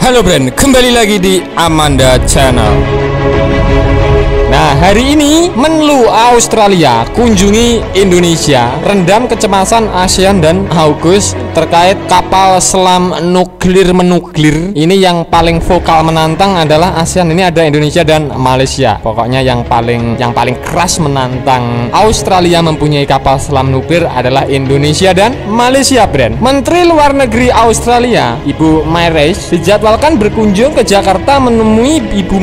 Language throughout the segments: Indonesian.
Halo Brand, kembali lagi di Amanda Channel. Nah, hari ini Menlu Australia kunjungi Indonesia, rendam kecemasan ASEAN dan AUKUS terkait kapal selam nuklir-menuklir. Ini yang paling vokal menantang adalah ASEAN, ini ada Indonesia dan Malaysia. Pokoknya yang paling keras menantang Australia mempunyai kapal selam nuklir adalah Indonesia dan Malaysia, Brand. Menteri Luar Negeri Australia, Ibu Maires, dijadwalkan berkunjung ke Jakarta menemui Ibu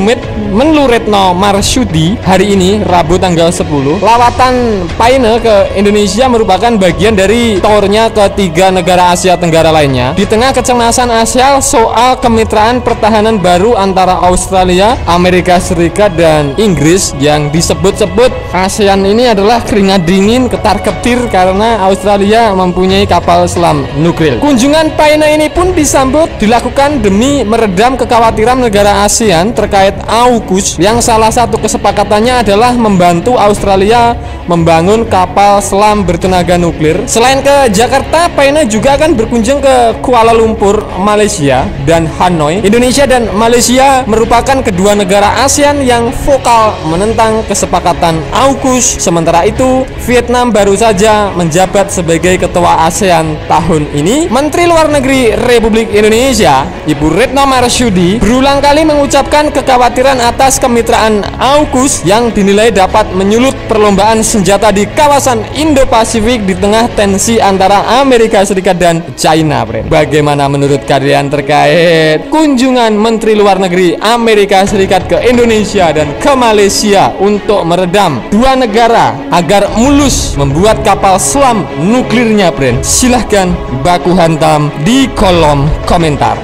Menlu Retno Marsudi hari ini, Rabu tanggal 10. Lawatan Paine ke Indonesia merupakan bagian dari tournya ke 3 negara Asia Tenggara lainnya. Di tengah kecemasan ASEAN soal kemitraan pertahanan baru antara Australia, Amerika Serikat, dan Inggris yang disebut-sebut ASEAN ini adalah keringat dingin ketar-ketir karena Australia mempunyai kapal selam nuklir. Kunjungan Paine ini pun disambut dilakukan demi meredam kekhawatiran negara ASEAN terkait AUKUS yang salah satu kesepakatannya adalah membantu Australia membangun kapal selam bertenaga nuklir. Selain ke Jakarta, Paine juga akan berkunjung ke Kuala Lumpur, Malaysia, dan Hanoi. Indonesia dan Malaysia merupakan kedua negara ASEAN yang vokal menentang kesepakatan AUKUS. Sementara itu, Vietnam baru saja menjabat sebagai ketua ASEAN tahun ini. Menteri Luar Negeri Republik Indonesia, Ibu Retno Marsudi, berulang kali mengucapkan kekhawatiran atas kemitraan AUKUS yang dinilai dapat menyulut perlombaan senjata di kawasan Indo-Pasifik di tengah tensi antara Amerika Serikat dan China, Brand. Bagaimana menurut kalian terkait kunjungan Menteri Luar Negeri Amerika Serikat ke Indonesia dan ke Malaysia untuk meredam dua negara agar mulus membuat kapal selam nuklirnya, Brand? Silahkan baku hantam di kolom komentar.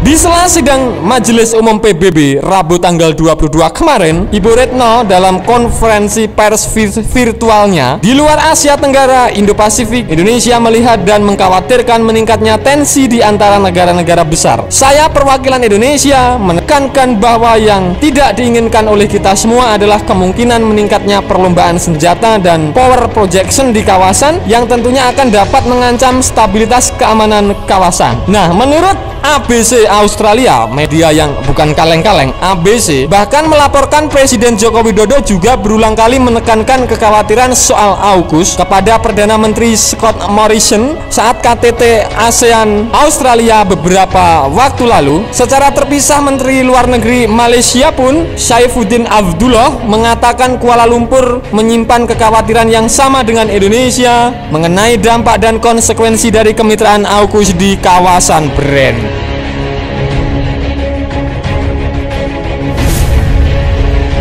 Di sela sidang Majelis Umum PBB Rabu tanggal 22 kemarin, Ibu Retno dalam konferensi pers virtualnya di luar Asia Tenggara, Indo-Pasifik, Indonesia melihat dan mengkhawatirkan meningkatnya tensi di antara negara-negara besar. Saya perwakilan Indonesia menekankan bahwa yang tidak diinginkan oleh kita semua adalah kemungkinan meningkatnya perlombaan senjata dan power projection di kawasan yang tentunya akan dapat mengancam stabilitas keamanan kawasan. Nah, menurut ABC Australia, media yang bukan kaleng-kaleng, ABC bahkan melaporkan Presiden Joko Widodo juga berulang kali menekankan kekhawatiran soal AUKUS kepada Perdana Menteri Scott Morrison saat KTT ASEAN Australia beberapa waktu lalu. Secara terpisah, Menteri Luar Negeri Malaysia pun, Saifuddin Abdullah, mengatakan Kuala Lumpur menyimpan kekhawatiran yang sama dengan Indonesia mengenai dampak dan konsekuensi dari kemitraan AUKUS di kawasan, Brand.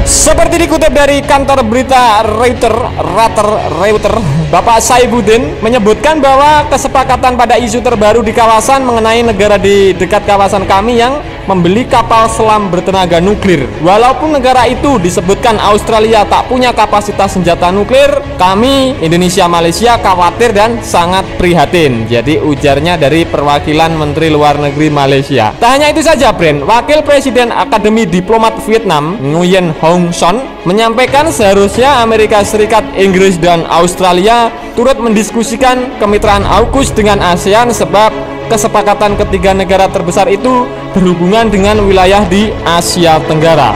Seperti dikutip dari kantor berita Reuters, Bapak Saifuddin menyebutkan bahwa kesepakatan pada isu terbaru di kawasan mengenai negara di dekat kawasan kami yang membeli kapal selam bertenaga nuklir. Walaupun negara itu disebutkan Australia tak punya kapasitas senjata nuklir, kami Indonesia Malaysia khawatir dan sangat prihatin. Jadi ujarnya dari perwakilan Menteri Luar Negeri Malaysia. Tak hanya itu saja, Brand. Wakil Presiden Akademi Diplomat Vietnam, Nguyen Hong Son, menyampaikan seharusnya Amerika Serikat, Inggris, dan Australia turut mendiskusikan kemitraan AUKUS dengan ASEAN sebab kesepakatan ketiga negara terbesar itu berhubungan dengan wilayah di Asia Tenggara.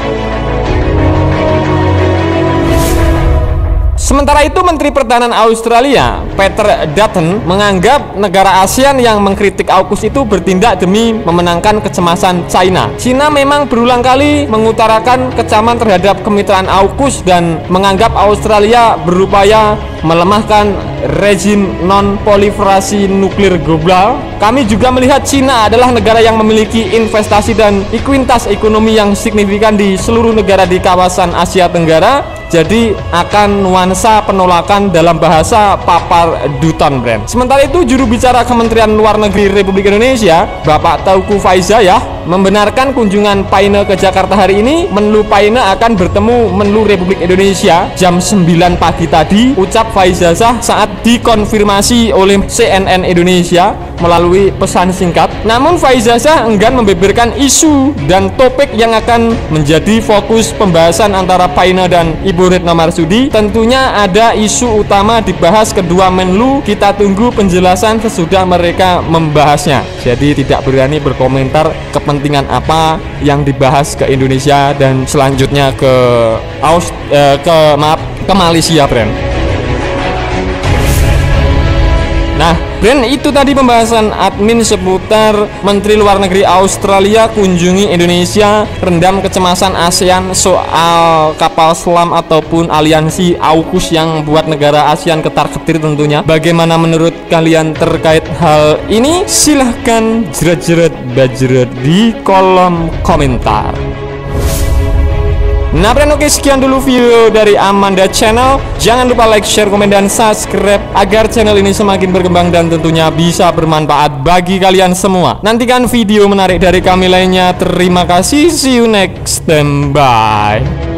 Sementara itu, Menteri Pertahanan Australia, Peter Dutton, menganggap negara ASEAN yang mengkritik AUKUS itu bertindak demi memenangkan kecemasan China. China memang berulang kali mengutarakan kecaman terhadap kemitraan AUKUS dan menganggap Australia berupaya melemahkan rezim non-proliferasi nuklir global. Kami juga melihat China adalah negara yang memiliki investasi dan ekuitas ekonomi yang signifikan di seluruh negara di kawasan Asia Tenggara. Jadi akan nuansa penolakan dalam bahasa papar Dutton, Brand. Sementara itu, juru bicara Kementerian Luar Negeri Republik Indonesia, Bapak Teuku Faizayah, membenarkan kunjungan Paine ke Jakarta hari ini. Menlu Paine akan bertemu Menlu Republik Indonesia jam 9 pagi tadi, ucap Faizayah saat dikonfirmasi oleh CNN Indonesia. melalui pesan singkat. Namun Faiza Shah enggan membeberkan isu dan topik yang akan menjadi fokus pembahasan antara Pak Ina dan Ibu Retno Marsudi. Tentunya ada isu utama dibahas kedua Menlu, kita tunggu penjelasan sesudah mereka membahasnya. Jadi tidak berani berkomentar kepentingan apa yang dibahas ke Indonesia dan selanjutnya ke Malaysia, Bren. Nah, Bren, itu tadi pembahasan admin seputar Menteri Luar Negeri Australia kunjungi Indonesia, rendam kecemasan ASEAN soal kapal selam ataupun aliansi AUKUS yang buat negara ASEAN ketar-ketir tentunya. Bagaimana menurut kalian terkait hal ini? Silahkan jerat-jerat bajret di kolom komentar. Nah, Bren, oke, sekian dulu video dari Amanda Channel. Jangan lupa like, share, komen, dan subscribe agar channel ini semakin berkembang dan tentunya bisa bermanfaat bagi kalian semua. Nantikan video menarik dari kami lainnya. Terima kasih, see you next time, bye.